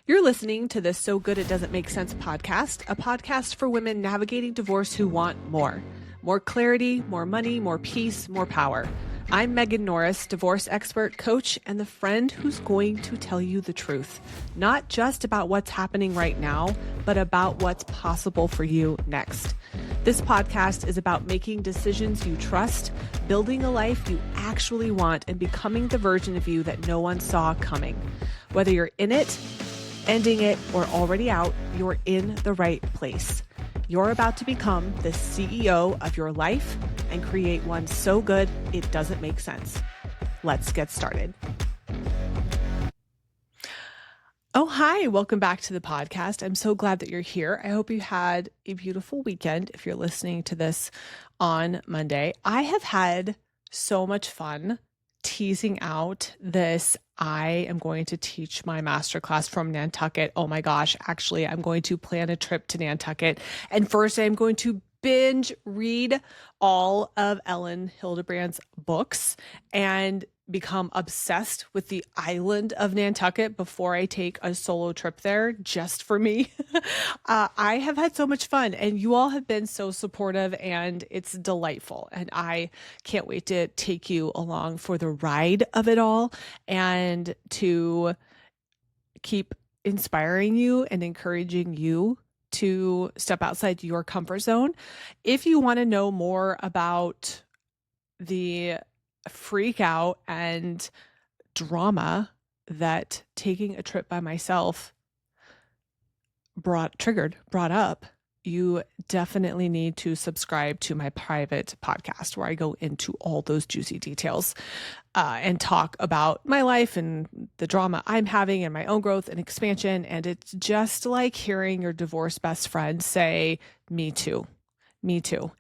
You're listening to the So Good It Doesn't Make Sense podcast, a podcast for women navigating divorce who want more. More clarity, more money, more peace, more power. I'm Megan Norris, divorce expert, coach, and the friend who's going to tell you the truth. Not just about what's happening right now, but about what's possible for you next. This podcast is about making decisions you trust, building a life you actually want, and becoming the version of you that no one saw coming. Whether you're in it, ending it, or already out, you're in the right place. You're about to become the CEO of your life and create one so good it doesn't make sense. Let's get started. Oh, hi. Welcome back to the podcast. I'm so glad that you're here. I hope you had a beautiful weekend if you're listening to this on Monday. I have had so much fun teasing out this. I am going to teach my masterclass from Nantucket. Oh my gosh, actually, I'm going to plan a trip to Nantucket. And first, I'm going to binge read all of Elin Hilderbrand's books and become obsessed with the island of Nantucket before I take a solo trip there just for me. I have had so much fun and you all have been so supportive and it's delightful. And I can't wait to take you along for the ride of it all and to keep inspiring you and encouraging you to step outside your comfort zone. If you want to know more about the freak out and drama that taking a trip by myself brought up, you definitely need to subscribe to my private podcast where I go into all those juicy details and talk about my life and the drama I'm having and my own growth and expansion. And it's just like hearing your divorced best friend say, me too. Me too.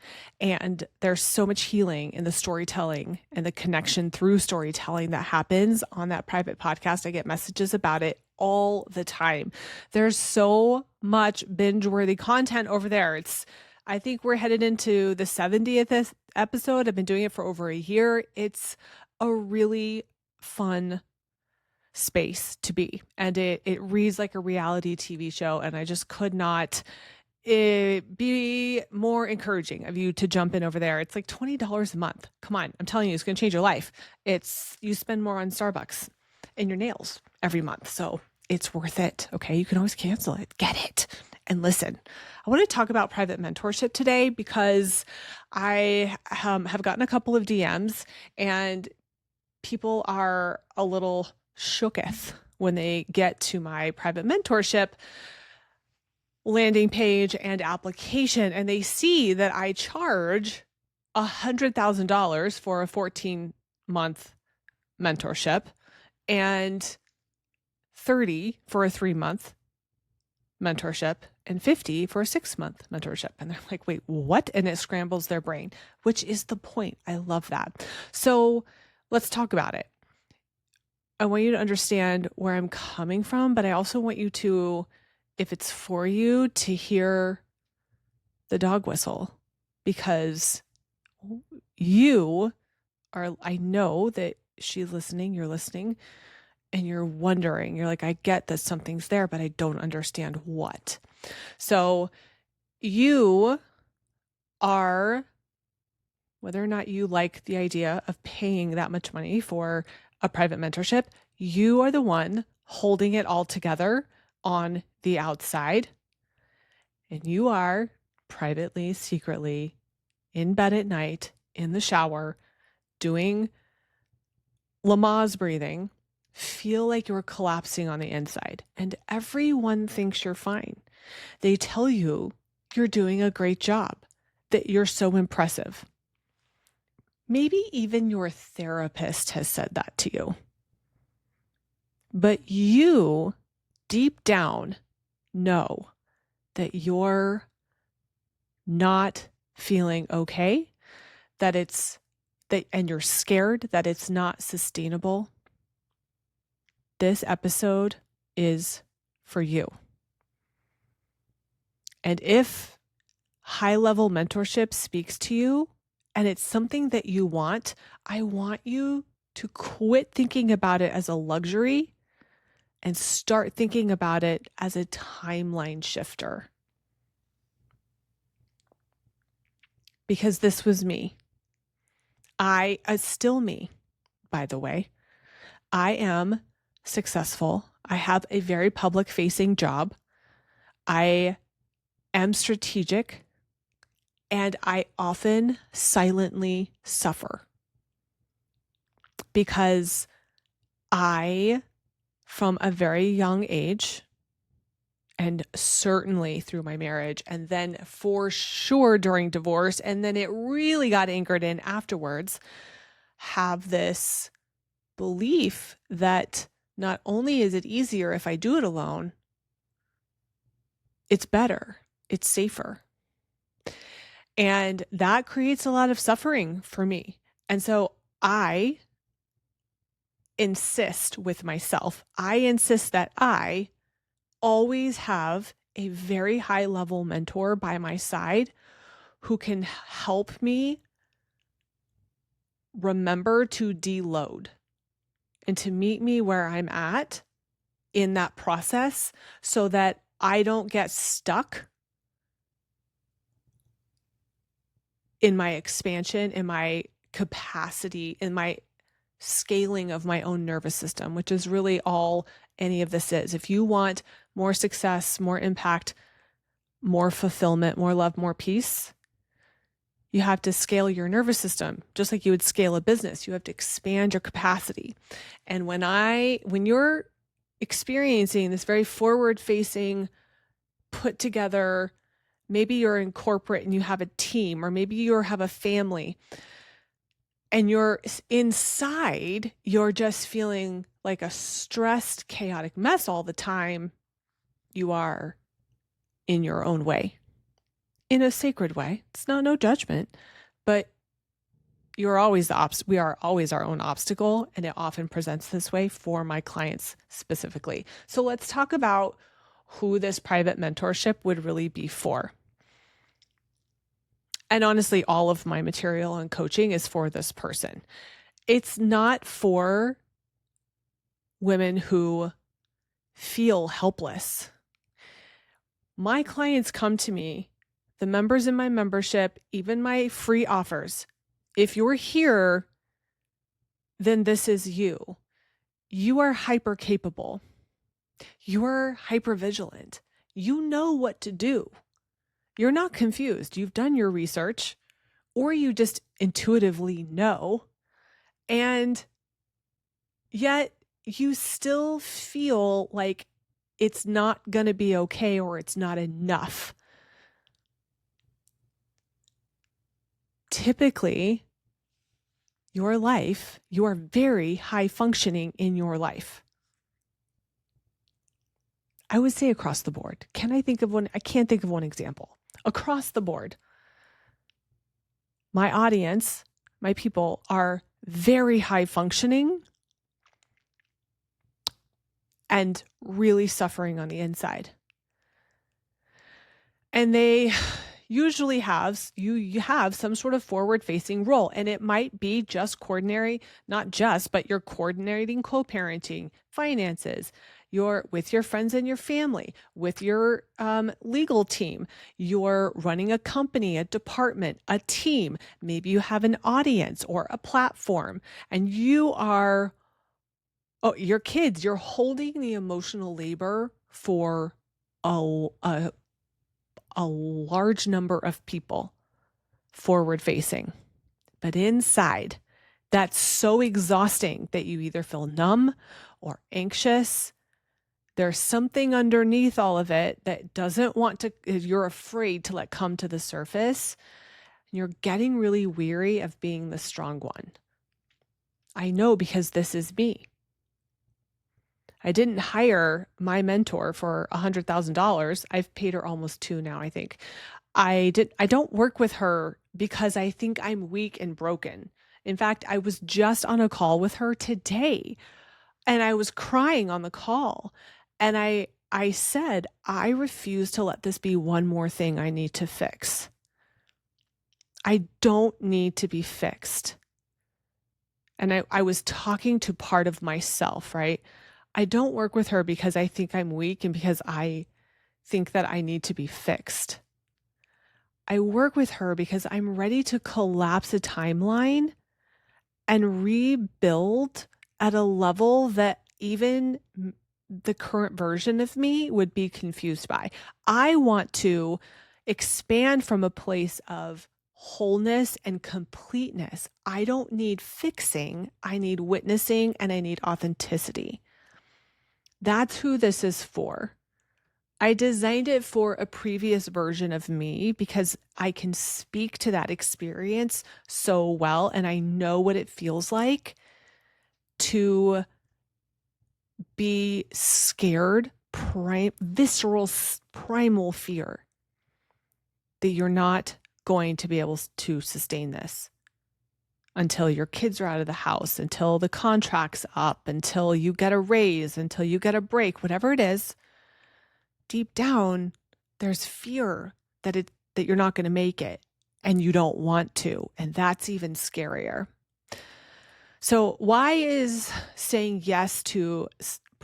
And there's so much healing in the storytelling and the connection through storytelling that happens on that private podcast. I get messages about it all the time. There's so much binge-worthy content over there. I think we're headed into the 70th episode. I've been doing it for over a year. It's a really fun space to be. And it reads like a reality TV show. And I just could not be more encouraging of you to jump in over there. It's like $20 a month. Come on. I'm telling you, it's going to change your life. You spend more on Starbucks and your nails every month. So it's worth it. Okay. You can always cancel it. Get it. And listen, I want to talk about private mentorship today because I have gotten a couple of DMs and people are a little shooketh when they get to my private mentorship landing page and application, and they see that I charge $100,000 for a 14-month mentorship and 30 for a 3-month mentorship and 50 for a 6-month mentorship. And they're like, wait, what? And it scrambles their brain, which is the point. I love that. So let's talk about it. I want you to understand where I'm coming from, but I also want you to, if it's for you, to hear the dog whistle, because you are, I know that she's listening, you're listening, and you're wondering, you're like, I get that something's there, but I don't understand what. So you are, whether or not you like the idea of paying that much money for a private mentorship, you are the one holding it all together on the outside, and you are privately, secretly in bed at night, in the shower, doing Lamaze breathing, feel like you're collapsing on the inside, and everyone thinks you're fine. They tell you you're doing a great job, that you're so impressive. Maybe even your therapist has said that to you. But you, deep down, know that you're not feeling okay, and you're scared that it's not sustainable. This episode is for you. And if high-level mentorship speaks to you and it's something that you want, I want you to quit thinking about it as a luxury and start thinking about it as a timeline shifter. Because this was me. Still me, by the way. I am successful. I have a very public facing job. I am strategic, and I often silently suffer because I, from a very young age, and certainly through my marriage, and then for sure during divorce, and then it really got anchored in afterwards, have this belief that not only is it easier if I do it alone, it's better, it's safer. And that creates a lot of suffering for me. And so I insist with myself, I insist that I always have a very high level mentor by my side who can help me remember to deload and to meet me where I'm at in that process so that I don't get stuck in my expansion, in my capacity, in my scaling of my own nervous system, which is really all any of this is. If you want more success, more impact, more fulfillment, more love, more peace, you have to scale your nervous system, just like you would scale a business. You have to expand your capacity. And when you're experiencing this very forward-facing, put together, maybe you're in corporate and you have a team, or maybe you have a family, and you're inside, you're just feeling like a stressed, chaotic mess all the time. You are in your own way, in a sacred way. It's no judgment, but we are always our own obstacle, and it often presents this way for my clients specifically. So let's talk about who this private mentorship would really be for. And honestly, all of my material and coaching is for this person. It's not for women who feel helpless. My clients come to me, the members in my membership, even my free offers. If you're here, then this is you. You are hyper capable. You're hyper vigilant. You know what to do. You're not confused. You've done your research, or you just intuitively know, and yet you still feel like it's not going to be okay, or it's not enough. Typically, your life, you are very high functioning in your life. I would say across the board. Can I think of one? I can't think of one example. Across the board, my audience, my people are very high functioning and really suffering on the inside. And they usually you have some sort of forward-facing role, and it might be just but you're coordinating co-parenting, finances, you're with your friends and your family, with your legal team, you're running a company, a department, a team, maybe you have an audience or a platform, and your kids, you're holding the emotional labor for a large number of people forward facing. But inside, that's so exhausting that you either feel numb or anxious. There's something underneath all of it that you're afraid to let come to the surface. You're getting really weary of being the strong one. I know, because this is me. I didn't hire my mentor for $100,000. I've paid her almost $2 now, I think. I don't work with her because I think I'm weak and broken. In fact, I was just on a call with her today, and I was crying on the call. And I said, I refuse to let this be one more thing I need to fix. I don't need to be fixed. And I was talking to part of myself, right? I don't work with her because I think I'm weak and because I think that I need to be fixed. I work with her because I'm ready to collapse a timeline and rebuild at a level that even the current version of me would be confused by. I want to expand from a place of wholeness and completeness. I don't need fixing. I need witnessing and I need authenticity. That's who this is for. I designed it for a previous version of me because I can speak to that experience so well and I know what it feels like to be scared, visceral, primal fear that you're not going to be able to sustain this until your kids are out of the house, until the contract's up, until you get a raise, until you get a break, whatever it is. Deep down, there's fear that you're not going to make it and you don't want to. And that's even scarier. So why is saying yes to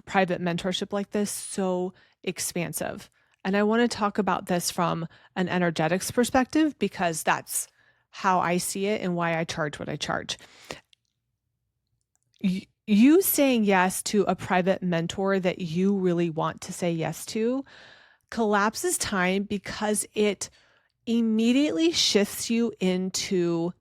private mentorship like this so expansive? And I want to talk about this from an energetics perspective because that's how I see it and why I charge what I charge. You saying yes to a private mentor that you really want to say yes to collapses time because it immediately shifts you into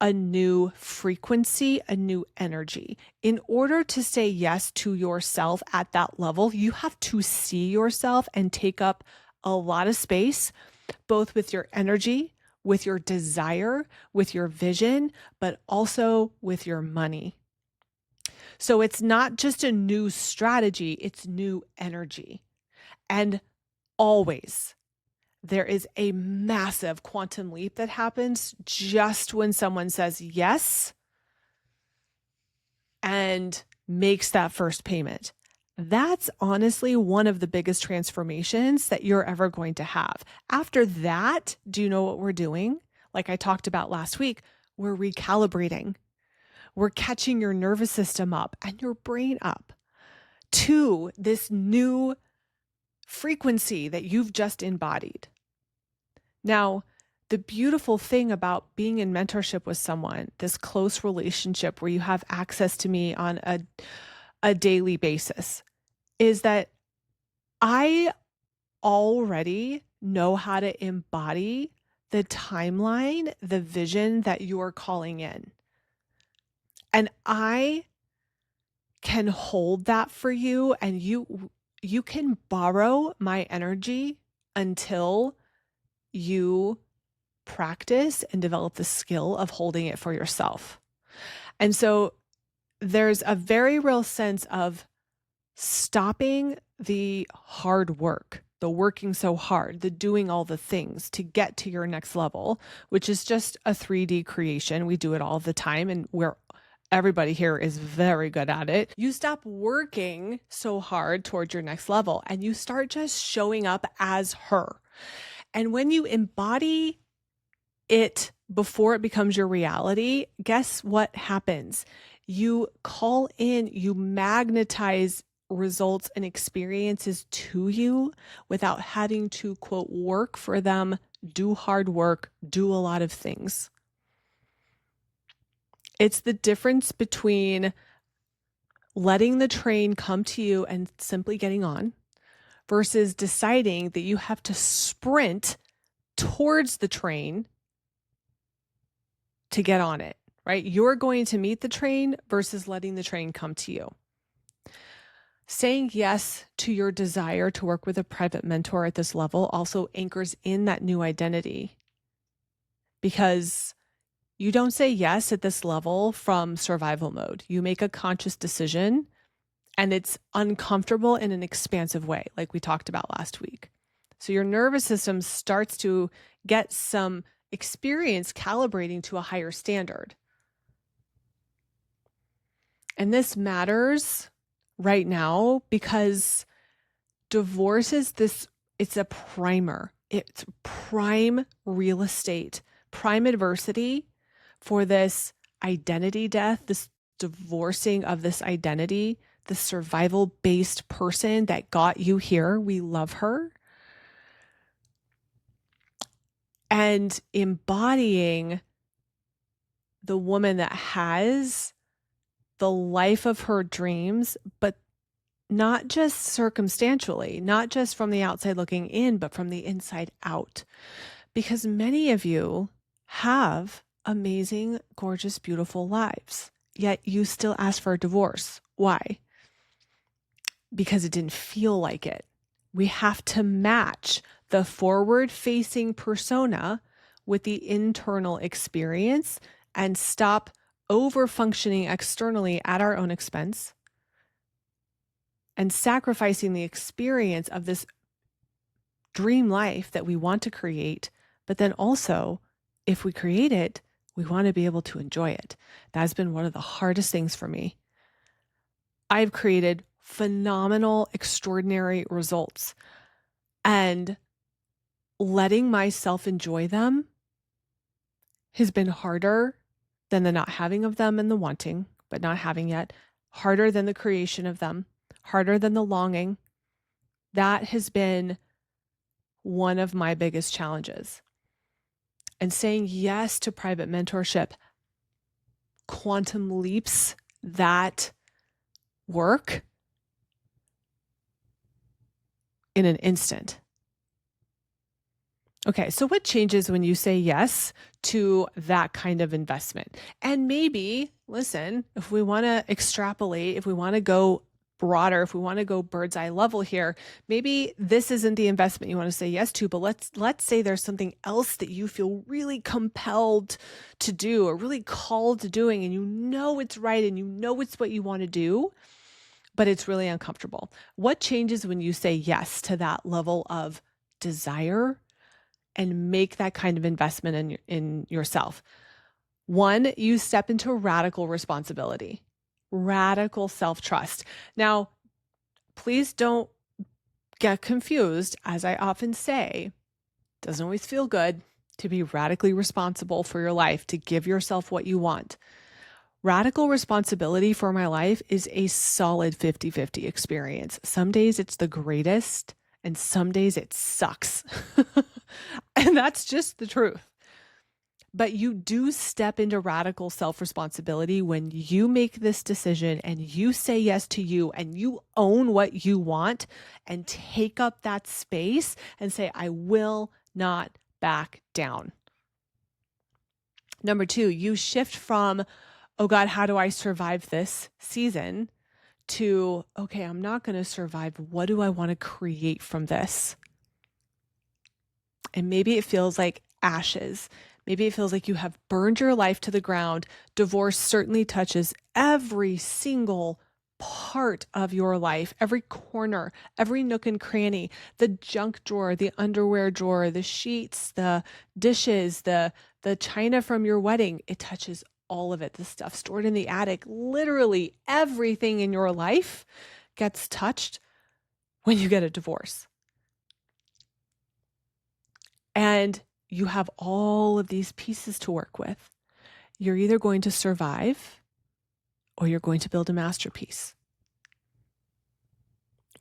a new frequency, a new energy. In order to say yes to yourself at that level, you have to see yourself and take up a lot of space, both with your energy, with your desire, with your vision, but also with your money. So it's not just a new strategy, it's new energy. And always, there is a massive quantum leap that happens just when someone says yes and makes that first payment. That's honestly one of the biggest transformations that you're ever going to have. After that, do you know what we're doing? Like I talked about last week, we're recalibrating. We're catching your nervous system up and your brain up to this new frequency that you've just embodied. Now, the beautiful thing about being in mentorship with someone, this close relationship where you have access to me on a daily basis, is that I already know how to embody the timeline, the vision that you're calling in. And I can hold that for you, and you can borrow my energy until you practice and develop the skill of holding it for yourself. And so there's a very real sense of stopping the hard work, the working so hard, the doing all the things to get to your next level, which is just a 3D creation. We do it all the time and everybody here is very good at it. You stop working so hard towards your next level and you start just showing up as her. And when you embody it before it becomes your reality, guess what happens? You call in, you magnetize results and experiences to you without having to, quote, work for them, do hard work, do a lot of things. It's the difference between letting the train come to you and simply getting on versus deciding that you have to sprint towards the train to get on it, right? You're going to meet the train versus letting the train come to you. Saying yes to your desire to work with a private mentor at this level also anchors in that new identity, because you don't say yes at this level from survival mode. You make a conscious decision and it's uncomfortable in an expansive way, like we talked about last week. So your nervous system starts to get some experience calibrating to a higher standard. And this matters right now because divorce is it's a primer. It's prime real estate, prime adversity for this identity death, this divorcing of this identity the survival-based person that got you here. We love her. And embodying the woman that has the life of her dreams, but not just circumstantially, not just from the outside looking in, but from the inside out. Because many of you have amazing, gorgeous, beautiful lives, yet you still ask for a divorce. Why? Because it didn't feel like it. We have to match the forward-facing persona with the internal experience and stop over-functioning externally at our own expense and sacrificing the experience of this dream life that we want to create. But then also, if we create it, we want to be able to enjoy it. That's been one of the hardest things for me. I've created phenomenal, extraordinary results, and letting myself enjoy them has been harder than the not having of them and the wanting, but not having yet, harder than the creation of them, harder than the longing. That has been one of my biggest challenges. And saying yes to private mentorship quantum leaps that work in an instant. Okay, so what changes when you say yes to that kind of investment? And maybe, listen, if we want to extrapolate, if we want to go broader, if we want to go bird's eye level here, maybe this isn't the investment you want to say yes to, but let's say there's something else that you feel really compelled to do or really called to doing, and you know it's right and you know it's what you want to do, but it's really uncomfortable. What changes when you say yes to that level of desire and make that kind of investment in yourself? One, you step into radical responsibility, radical self-trust. Now, please don't get confused. As I often say, it doesn't always feel good to be radically responsible for your life, to give yourself what you want. Radical responsibility for my life is a solid 50-50 experience. Some days it's the greatest, and some days it sucks. And that's just the truth. But you do step into radical self-responsibility when you make this decision and you say yes to you and you own what you want and take up that space and say, I will not back down. Number two, you shift from, oh God, how do I survive this season? To, okay, I'm not going to survive. What do I want to create from this? And maybe it feels like ashes. Maybe it feels like you have burned your life to the ground. Divorce certainly touches every single part of your life, every corner, every nook and cranny, the junk drawer, the underwear drawer, the sheets, the dishes, the china from your wedding. It touches all of it. The stuff stored in the attic, literally everything in your life gets touched when you get a divorce. And you have all of these pieces to work with. You're either going to survive or you're going to build a masterpiece.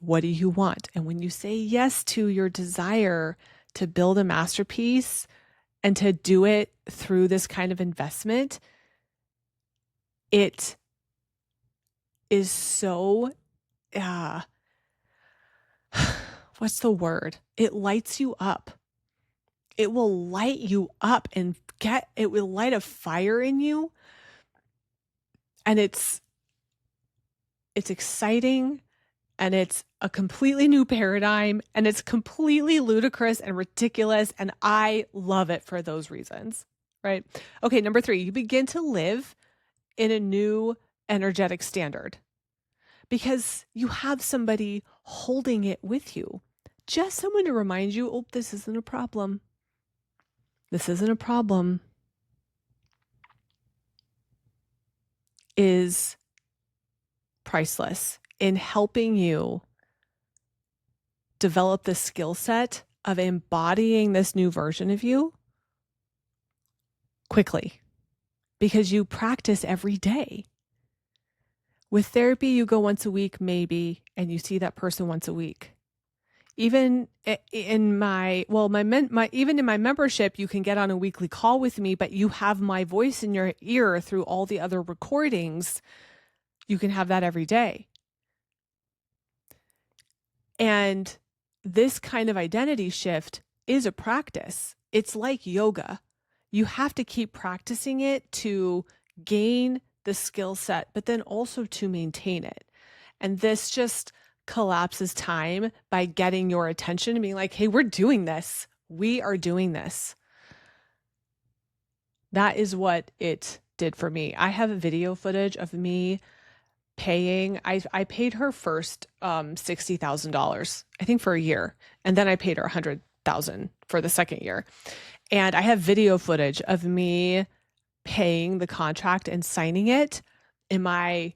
What do you want? And when you say yes to your desire to build a masterpiece and to do it through this kind of investment, it is so, what's the word? It lights you up. It will light you up and it will light a fire in you. And it's exciting, and it's a completely new paradigm, and it's completely ludicrous and ridiculous. And I love it for those reasons, right? Okay. Number three, you begin to live in a new energetic standard because you have somebody holding it with you. Just someone to remind you, oh, this isn't a problem. This isn't a problem, is priceless in helping you develop the skill set of embodying this new version of you quickly, because you practice every day. With therapy, you go once a week, maybe, and you see that person once a week. Even in even in my membership, you can get on a weekly call with me, but you have my voice in your ear through all the other recordings. You can have that every day. And this kind of identity shift is a practice. It's like yoga. You have to keep practicing it to gain the skill set, but then also to maintain it. And this just collapses time by getting your attention and being like, hey, we're doing this. We are doing this. That is what it did for me. I have video footage of me paying. I paid her first $60,000, I think, for a year. And then I paid her $100,000 for the second year. And I have video footage of me paying the contract and signing it in my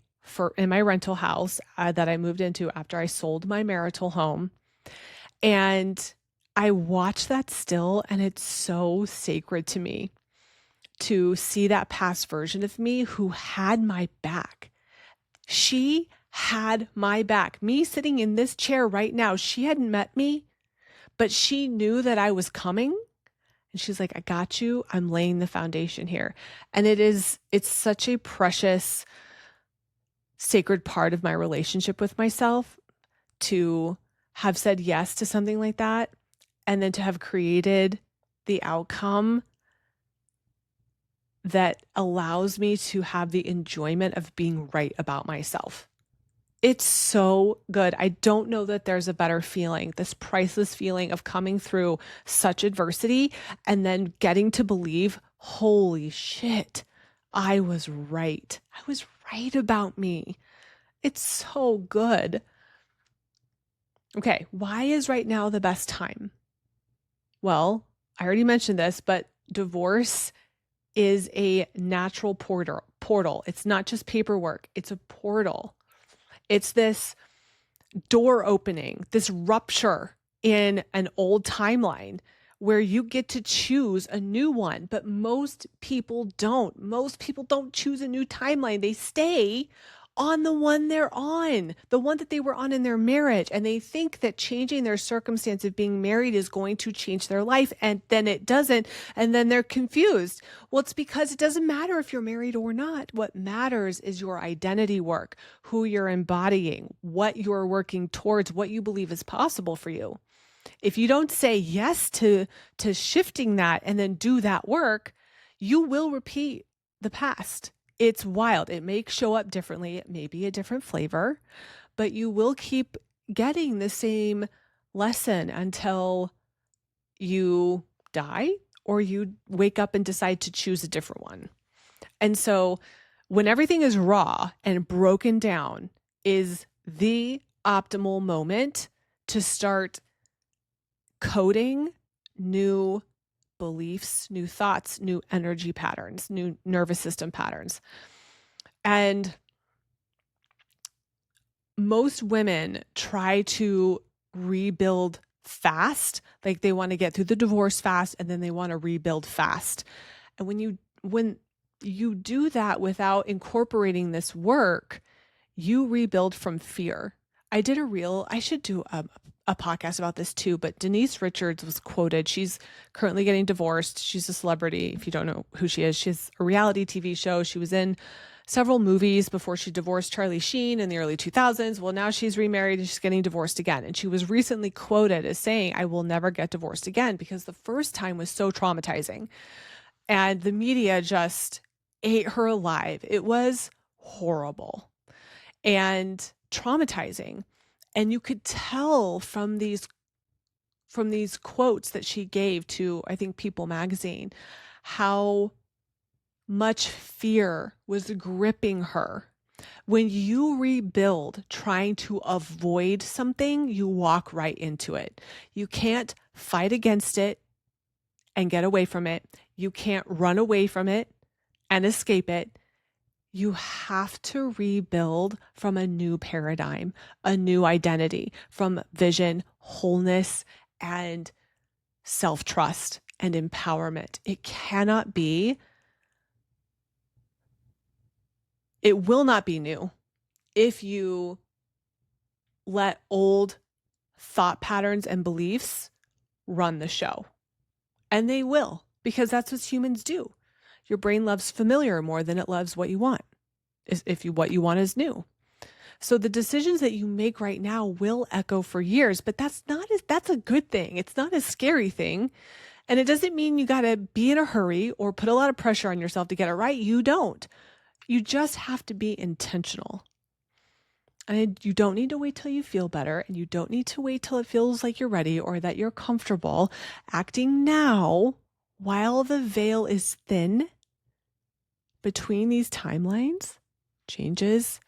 rental house that I moved into after I sold my marital home. And I watch that still, and it's so sacred to me to see that past version of me who had my back. She had my back. Me sitting in this chair right now, she hadn't met me, but she knew that I was coming. And she's like, I got you. I'm laying the foundation here. And it's such a precious, sacred part of my relationship with myself to have said yes to something like that, and then to have created the outcome that allows me to have the enjoyment of being right about myself. It's so good. I don't know that there's a better feeling, this priceless feeling of coming through such adversity and then getting to believe, holy shit, I was right. I was right about me. It's so good. Okay, why is right now the best time? Well, I already mentioned this, but divorce is a natural portal. It's not just paperwork, it's a portal. It's this door opening, this rupture in an old timeline where you get to choose a new one, but most people don't. Most people don't choose a new timeline. They stay on the one they're on, the one that they were on in their marriage. And they think that changing their circumstance of being married is going to change their life. And then it doesn't. And then they're confused. Well, it's because it doesn't matter if you're married or not. What matters is your identity work, who you're embodying, what you're working towards, what you believe is possible for you. If you don't say yes to shifting that and then do that work, you will repeat the past. It's wild. It may show up differently. It may be a different flavor, but you will keep getting the same lesson until you die or you wake up and decide to choose a different one. And so when everything is raw and broken down is the optimal moment to start coding new beliefs, new thoughts, new energy patterns, new nervous system patterns. And most women try to rebuild fast, like they want to get through the divorce fast and then they want to rebuild fast. And when you do that without incorporating this work, you rebuild from fear. I should do a podcast about this too, but Denise Richards was quoted. She's currently getting divorced. She's a celebrity. If you don't know who she is, she has a reality TV show. She was in several movies before she divorced Charlie Sheen in the early 2000s. Well, now she's remarried and she's getting divorced again. And she was recently quoted as saying, I will never get divorced again because the first time was so traumatizing. And the media just ate her alive. It was horrible and traumatizing. And you could tell from these quotes that she gave to, I think, People magazine, how much fear was gripping her. When you rebuild trying to avoid something, you walk right into it. You can't fight against it and get away from it. You can't run away from it and escape it. You have to rebuild from a new paradigm, a new identity, from vision, wholeness, and self-trust and empowerment. It will not be new. if you let old thought patterns and beliefs run the show. And they will, because that's what humans do. Your brain loves familiar more than it loves what you want, what you want is new. So the decisions that you make right now will echo for years, but that's a good thing. It's not a scary thing. And it doesn't mean you got to be in a hurry or put a lot of pressure on yourself to get it right. You don't. You just have to be intentional. And you don't need to wait till you feel better, and you don't need to wait till it feels like you're ready or that you're comfortable. Acting now while the veil is thin between these timelines changes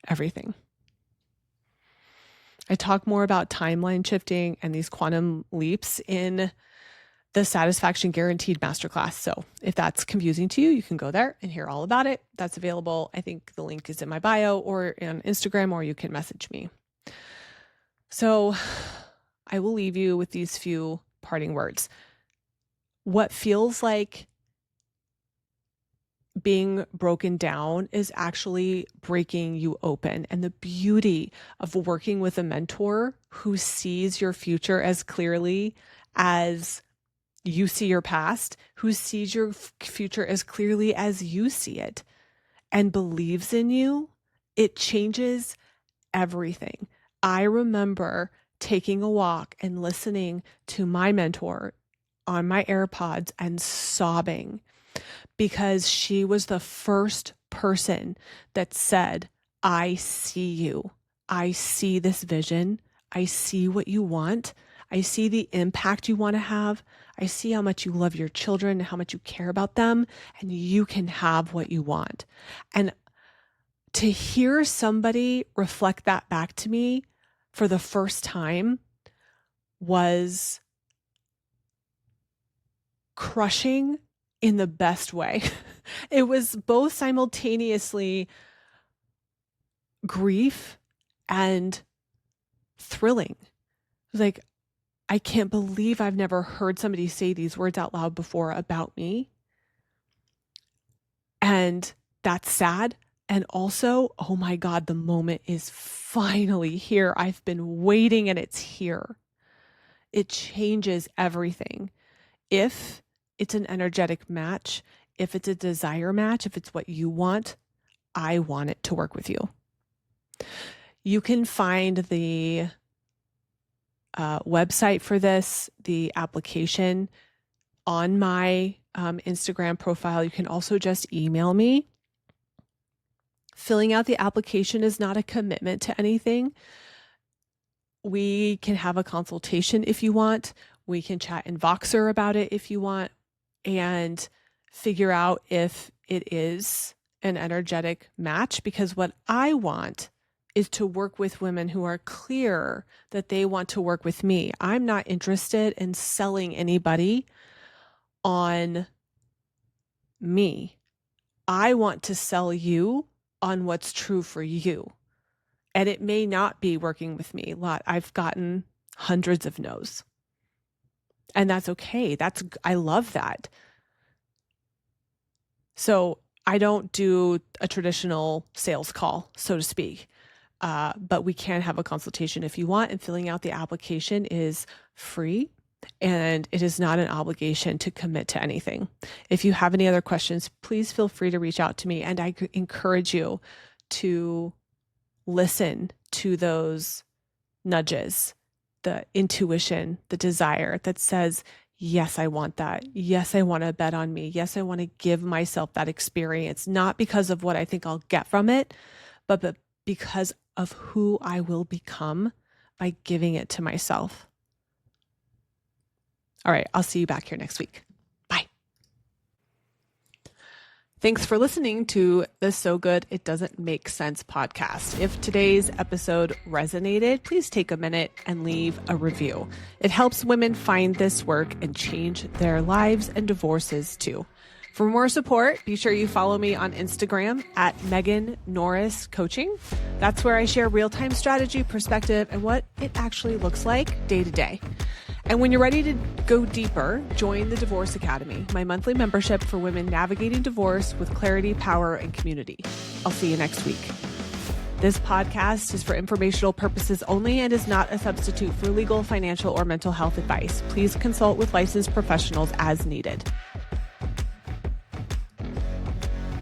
everything. I talk more about timeline shifting and these quantum leaps in the Satisfaction Guaranteed Masterclass. So if that's confusing to you, you can go there and hear all about it. That's available. I think the link is in my bio or on Instagram, or you can message me. So I will leave you with these few parting words. What feels like being broken down is actually breaking you open. And the beauty of working with a mentor who sees your future as clearly as you see your past, who sees your future as clearly as you see it and believes in you, it changes everything. I remember taking a walk and listening to my mentor on my AirPods and sobbing because she was the first person that said, I see you. I see this vision. I see what you want. I see the impact you want to have. I see how much you love your children and how much you care about them, and you can have what you want. And to hear somebody reflect that back to me for the first time was crushing in the best way. It was both simultaneously grief and thrilling. It was like, I can't believe I've never heard somebody say these words out loud before about me. And that's sad. And also, oh my God, the moment is finally here. I've been waiting and it's here. It changes everything. If it's an energetic match, if it's a desire match, if it's what you want, I want it to work with you. You can find the website for this, the application on my Instagram profile. You can also just email me. Filling out the application is not a commitment to anything. We can have a consultation if you want. We can chat in Voxer about it if you want, and figure out if it is an energetic match. Because what I want is to work with women who are clear that they want to work with me. I'm not interested in selling anybody on me. I want to sell you on what's true for you. And it may not be working with me. I've gotten hundreds of no's. And that's okay. I love that. So I don't do a traditional sales call, so to speak. But we can have a consultation if you want, and filling out the application is free, and it is not an obligation to commit to anything. If you have any other questions, please feel free to reach out to me, and I encourage you to listen to those nudges, the intuition, the desire that says, yes, I want that. Yes, I want to bet on me. Yes, I want to give myself that experience, not because of what I think I'll get from it, but because of who I will become by giving it to myself. All right, I'll see you back here next week. Bye. Thanks for listening to the So Good It Doesn't Make Sense podcast. If today's episode resonated, please take a minute and leave a review. It helps women find this work and change their lives and divorces too. For more support, be sure you follow me on Instagram at Megan Norris Coaching. That's where I share real-time strategy, perspective, and what it actually looks like day to day. And when you're ready to go deeper, join the Divorce Academy, my monthly membership for women navigating divorce with clarity, power, and community. I'll see you next week. This podcast is for informational purposes only and is not a substitute for legal, financial, or mental health advice. Please consult with licensed professionals as needed.